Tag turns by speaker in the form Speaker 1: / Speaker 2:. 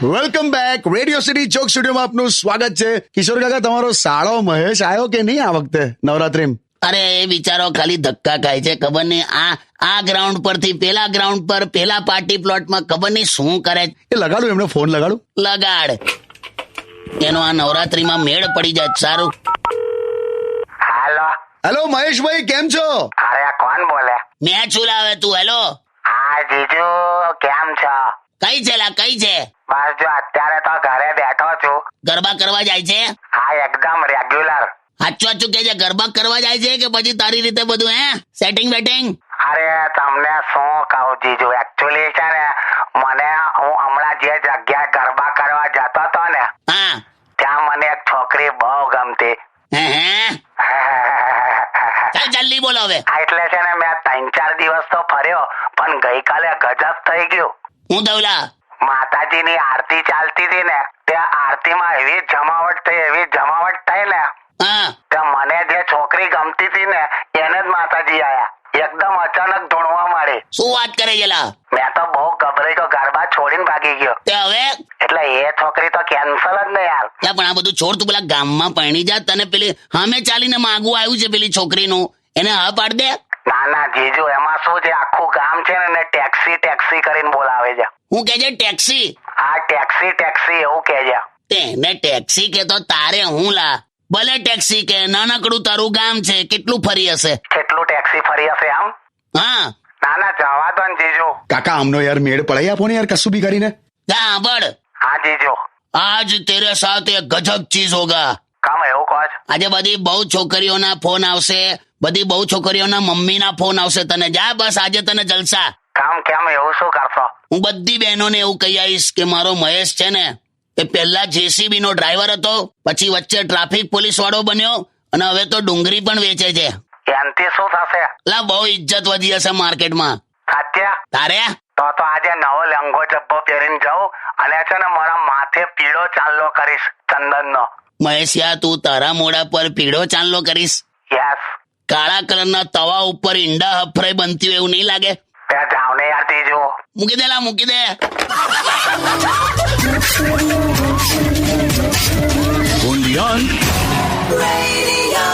Speaker 1: Welcome back. Radio city ચોક સ્ટુડિયોમાં આપનું સ્વાગત છે. કિશોર કાકા, તમારો સાળો મહેશ આવ્યો કે નહીં આ વખતે નવરાત્રી?
Speaker 2: અરે એ બિચારો ખાલી ધક્કા ખાય છે, ખબર નહીં આ ગ્રાઉન્ડ પરથી પેલા ગ્રાઉન્ડ પર પેલા પાર્ટી પ્લોટમાં ખબર નહીં શું કરે.
Speaker 1: એ લગાડું એમને ફોન લગાડું.
Speaker 2: લગાડ, એનો આ નવરાત્રીમાં મેળ પડી જાય. સારું.
Speaker 3: હાલો.
Speaker 1: હેલો મહેશભાઈ, કેમ છો?
Speaker 3: અરે કોણ બોલે?
Speaker 2: મેં ચુલાવે તું. હેલો,
Speaker 3: હા જીજુ, કેમ છો?
Speaker 2: કઈ છે લા, કઈ છે?
Speaker 3: બસ જો અત્યારે તો ઘરે બેઠો છું.
Speaker 2: ગરબા કરવા જાય છે?
Speaker 3: હા, એકદમ રેગ્યુલર.
Speaker 2: સાચું સાચું કે છે, ગરબા કરવા જાય છે કે પછી તારી રીતે બધું સેટિંગ બેટિંગ?
Speaker 3: અરે તમને શું કહું જીજુ, એકચ્યુઅલી છે ને મને હું હમણાં જે જગ્યાએ ગરબા કરવા જતો હતો ને
Speaker 2: હા,
Speaker 3: ત્યાં મને એક છોકરી બહુ ગમતી.
Speaker 2: હે ચાલ જલ્દી બોલો હવે.
Speaker 3: એટલે છે ને મેં 3-4 દિવસ તો ફર્યો, પણ ગઈકાલે ગજબ થઈ ગયું.
Speaker 2: હું દવલા
Speaker 3: માતાજીની આરતી ચાલતી હતી ને, તે આરતીમાં એવી જમાવટ થઈ ને,
Speaker 2: હા,
Speaker 3: તે મને જે છોકરી ગમતી હતી ને એને જ માતાજી આયા. એકદમ અચાનક ધૂણવા માંડી.
Speaker 2: શું વાત કરે છે લા?
Speaker 3: મેં તો બહુ ગભરાઈ ગયો, ગરબા છોડીને ભાગી ગયો.
Speaker 2: તે હવે
Speaker 3: એટલે એ છોકરી તો કેન્સલ જ ને યાર.
Speaker 2: લા, પણ આ બધું છોડ, તું પેલા ગામમાં પરણી જા. તને પેલી સામે ચાલીને માગવું આવ્યું છે પેલી છોકરીનું, એને હા પાડ દે.
Speaker 3: ના ના જીજુ, એમાં શું છે, આખું ગામ છે ને ટેક્સી કરીને બોલાવે છે.
Speaker 2: હું કે છે ટેક્સી?
Speaker 3: હા, ટેક્સી એવું કે છે.
Speaker 2: તેને ટેક્સી કે તો તારે હું લા, ભલે ટેક્સી કે, નાનકડું તારું ગામ છે, કેટલું ફરી હશે?
Speaker 3: કેટલું ટેક્સી ફરી હશે આમ?
Speaker 2: હા,
Speaker 3: ના ના, જવા દો ને જીજુ.
Speaker 1: કાકા, આમનો યાર મેળ પડાઈ આપો ને યાર, કશું બી કરીને.
Speaker 2: જા બળ.
Speaker 3: હા જીજુ.
Speaker 2: આજ તેરે સાથ એક ગજબ ચીજ હોગા.
Speaker 3: કામ એવું કહો છો?
Speaker 2: આજે બધી બહુ છોકરીઓના ફોન આવશે, બધી બહુ છોકરીઓના મમ્મીના ફોન આવશે તને. જા બસ, આજે તને જલસા.
Speaker 3: કામ કેમ, એવું શું કરશો?
Speaker 2: હું બધી બહેનોને એવું કહી આવીશ કે મારો મહેશ છે ને એ પહેલા JCB નો ડ્રાઈવર હતો, પછી વચ્ચે ટ્રાફિક પોલીસ વાળો બન્યો અને હવે તો ડુંગળી પણ વેચે છે.
Speaker 3: એનથી શું થશે?
Speaker 2: લા, બહુ ઇજ્જત વધી હશે માર્કેટમાં.
Speaker 3: સાચે?
Speaker 2: તારે
Speaker 3: તો આજે નવો લેંગો જબ્બો પહેરીને જાઉં અને છે ને મારા માથે પીળો ચાંદલો કરીશ ચંદનનો.
Speaker 2: મહેશિયા, તું તારા મોઢા પર પીળો ચાંદલો કરીશ?
Speaker 3: યસ.
Speaker 2: કાળા કલરના તવા ઉપર ઈંડા હફરાઈ બનતી હોય એવું નહીં લાગે?
Speaker 3: ત્યાં જાવ ને યાર જીજુ.
Speaker 2: મૂકી દે લા, મૂકી દે.
Speaker 1: Only on
Speaker 4: Radio